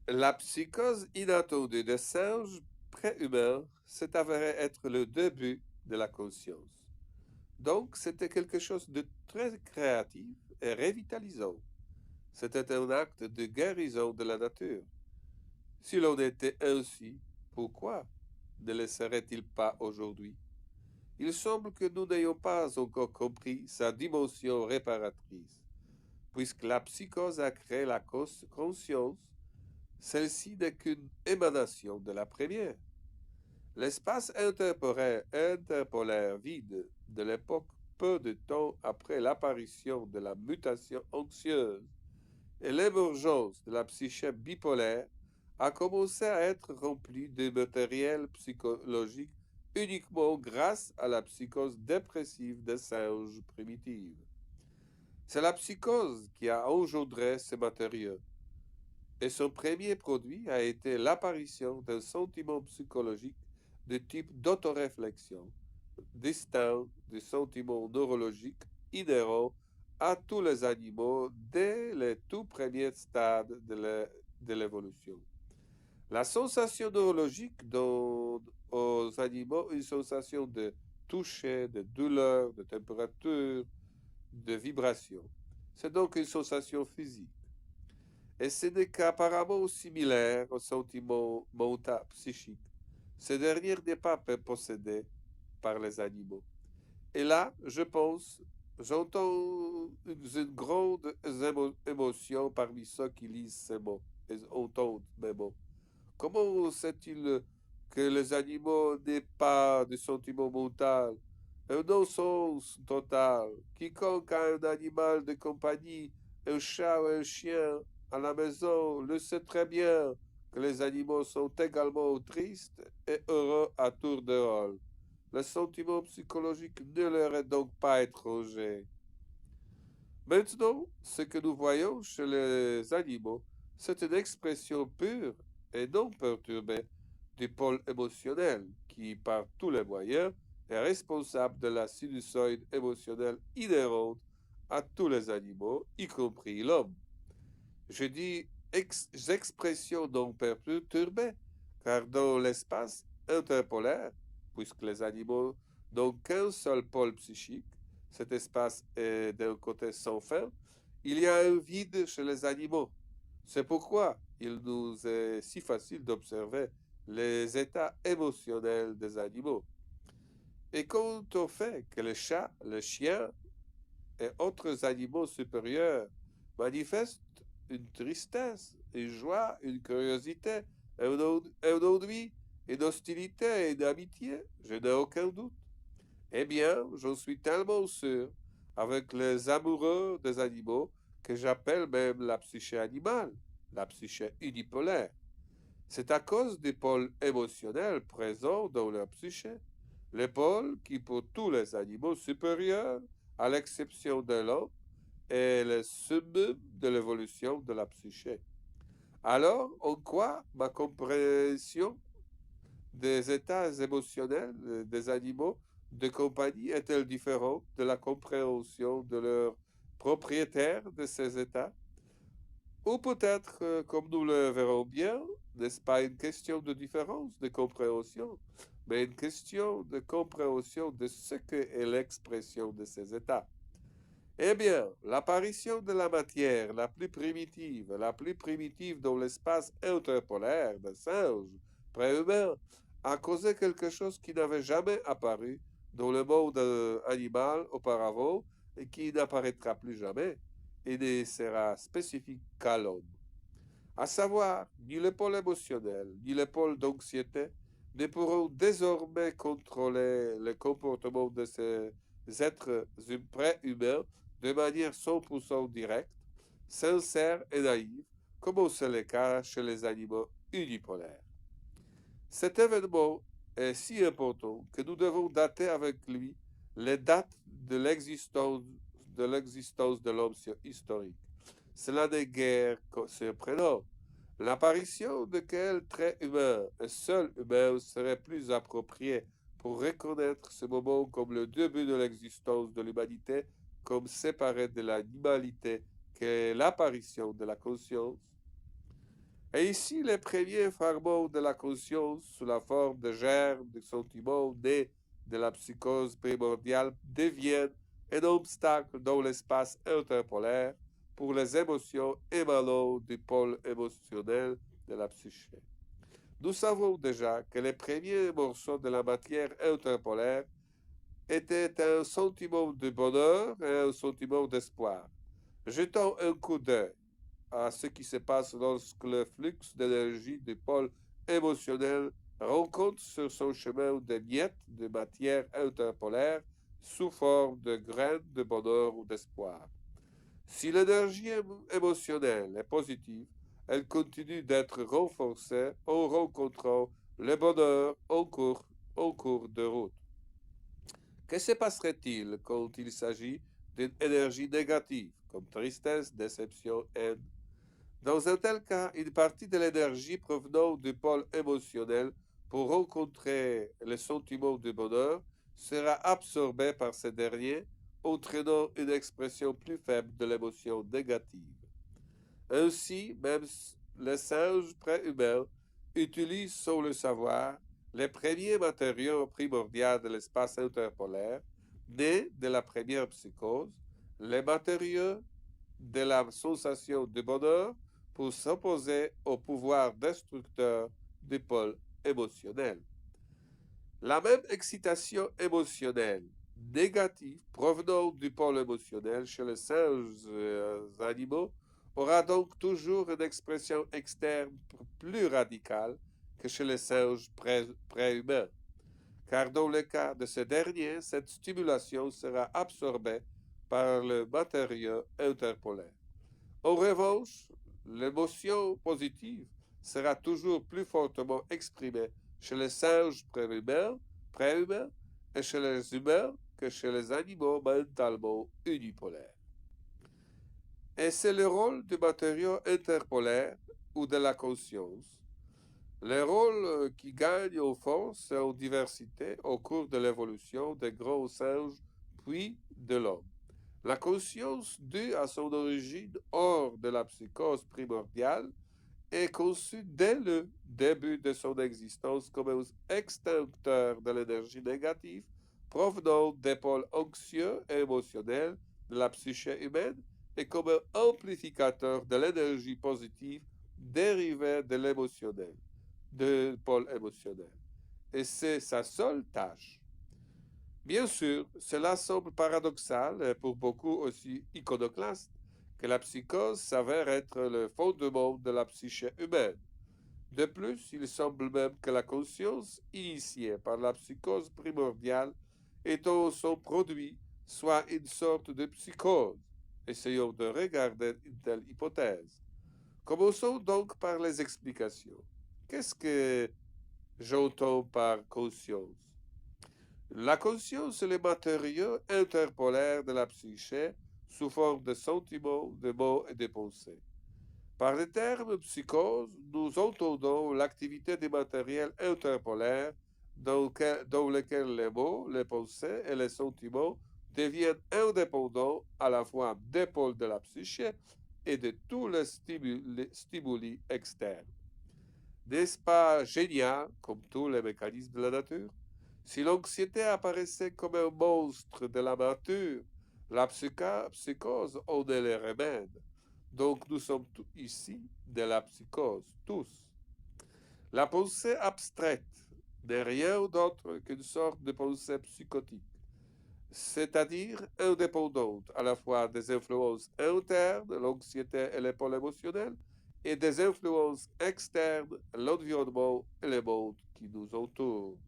La psychose inattendue des singes préhumains s'est avérée être le début de la conscience. Donc, c'était quelque chose de très créatif et revitalisant. C'était un acte de guérison de la nature. Si l'on était ainsi, pourquoi ne le serait-il pas aujourd'hui? Il semble que nous n'ayons pas encore compris sa dimension réparatrice, puisque la psychose a créé la conscience. Celle-ci n'est qu'une émanation de la première. L'espace interpolaire vide de l'époque, peu de temps après l'apparition de la mutation anxieuse et l'émergence de la psyché bipolaire, a commencé à être rempli de matériel psychologique uniquement grâce à la psychose dépressive des singes primitifs. C'est la psychose qui a engendré ces matériaux, et son premier produit a été l'apparition d'un sentiment psychologique de type d'autoréflexion, distinct du sentiment neurologique inhérent à tous les animaux dès les tout premiers stades de l'évolution. La sensation neurologique donne aux animaux une sensation de toucher, de douleur, de température, de vibration. C'est donc une sensation physique. Et ce n'est qu'apparemment similaire au sentiment mental psychique. Ce dernier n'est pas possédé par les animaux. Et là, je pense, j'entends une grande émotion parmi ceux qui lisent ces mots et entendent mes mots. Comment sait-il que les animaux n'aient pas de sentiment mental? Un non-sens total. Quiconque a un animal de compagnie, un chat ou un chien à la maison, le sait très bien que les animaux sont également tristes et heureux à tour de rôle. Le sentiment psychologique ne leur est donc pas étranger. Maintenant, ce que nous voyons chez les animaux, c'est une expression pure et non perturbée du pôle émotionnel qui, par tous les moyens, est responsable de la sinusoïde émotionnelle inhérente à tous les animaux, y compris l'homme. Je dis expression non perturbée, car dans l'espace interpolaire, puisque les animaux n'ont qu'un seul pôle psychique, cet espace est d'un côté sans fin, il y a un vide chez les animaux. C'est pourquoi il nous est si facile d'observer les états émotionnels des animaux. Et quant au fait que les chats, les chiens et autres animaux supérieurs manifestent une tristesse, une joie, une curiosité, un ennui, une hostilité et une amitié, je n'ai aucun doute. Eh bien, j'en suis tellement sûr avec les amoureux des animaux que j'appelle même la psyché animale, la psyché unipolaire. C'est à cause des pôles émotionnels présents dans leur psyché. Les pôles qui, pour tous les animaux supérieurs, à l'exception de l'homme, est le summum de l'évolution de la psyché. Alors, en quoi ma compréhension des états émotionnels des animaux de compagnie est-elle différente de la compréhension de leur propriétaire de ces états? Ou peut-être, comme nous le verrons bien, n'est-ce pas une question de différence de compréhension, mais une question de compréhension de ce qu'est l'expression de ces états. Eh bien, l'apparition de la matière la plus primitive dans l'espace interpolaire des singes préhumains, a causé quelque chose qui n'avait jamais apparu dans le monde animal auparavant et qui n'apparaîtra plus jamais et ne sera spécifique qu'à l'homme. À savoir, ni le pôle émotionnel, ni le pôle d'anxiété ne pourront désormais contrôler le comportement de ces êtres préhumains de manière 100% directe, sincère et naïve, comme c'est le cas chez les animaux unipolaires. Cet événement est si important que nous devons dater avec lui les dates de l'existence de l'homme historique. Cela n'est guère surprenant. L'apparition de quel trait humain, un seul humain, serait plus approprié pour reconnaître ce moment comme le début de l'existence de l'humanité, comme séparé de l'animalité qu'est l'apparition de la conscience? Et ici, les premiers fragments de la conscience, sous la forme de germes, de sentiments nés de la psychose primordiale, deviennent un obstacle dans l'espace interpolaire pour les émotions émanant du pôle émotionnel de la psyché. Nous savons déjà que les premiers morceaux de la matière interpolaire étaient un sentiment de bonheur et un sentiment d'espoir. Jetons un coup d'œil à ce qui se passe lorsque le flux d'énergie du pôle émotionnel rencontre sur son chemin des miettes de matière interpolaire sous forme de graines de bonheur ou d'espoir. Si l'énergie émotionnelle est positive, elle continue d'être renforcée en rencontrant le bonheur en cours de route. Que se passerait-il quand il s'agit d'une énergie négative, comme tristesse, déception, haine? Dans un tel cas, une partie de l'énergie provenant du pôle émotionnel pour rencontrer le sentiment de bonheur sera absorbée par ce dernier, entraînant une expression plus faible de l'émotion négative. Ainsi, même les singes préhumains utilisent sans le savoir les premiers matériaux primordiaux de l'espace interpolaire, nés de la première psychose, les matériaux de la sensation de bonheur pour s'opposer au pouvoir destructeur du pôle émotionnel. La même excitation émotionnelle négative provenant du pôle émotionnel chez les singes animaux aura donc toujours une expression externe plus radicale que chez les singes préhumains, car dans le cas de ce dernier, cette stimulation sera absorbée par le matériau interpolaire. En revanche, l'émotion positive sera toujours plus fortement exprimée chez les singes préhumains et chez les humains que chez les animaux mentalement unipolaires. Et c'est le rôle du matériau interpolaire ou de la conscience, le rôle qui gagne en force et en diversité au cours de l'évolution des grands singes puis de l'homme. La conscience, due à son origine hors de la psychose primordiale, est conçue dès le début de son existence comme un extincteur de l'énergie négative provenant des pôles anxieux et émotionnels de la psyché humaine et comme un amplificateur de l'énergie positive dérivée de l'émotionnel, du pôle émotionnel. Et c'est sa seule tâche. Bien sûr, cela semble paradoxal et pour beaucoup aussi iconoclaste que la psychose s'avère être le fondement de la psyché humaine. De plus, il semble même que la conscience initiée par la psychose primordiale étant son produit soit une sorte de psychose. Essayons de regarder une telle hypothèse. Commençons donc par les explications. Qu'est-ce que j'entends par conscience? La conscience est le matériau interpolaire de la psyché sous forme de sentiments, de mots et de pensées. Par le terme psychose, nous entendons l'activité des matériels interpolaires dans lequel les mots, les pensées et les sentiments deviennent indépendants à la fois des pôles de la psyché et de tous les stimuli externes. N'est-ce pas génial, comme tous les mécanismes de la nature? Si l'anxiété apparaissait comme un monstre de la nature, la psychose en est le remède. Donc nous sommes ici de la psychose, tous. La pensée abstraite n'est rien d'autre qu'une sorte de pensée psychotique, c'est-à-dire indépendante à la fois des influences internes, l'anxiété et les pôles émotionnels, et des influences externes, l'environnement et les mondes qui nous entourent.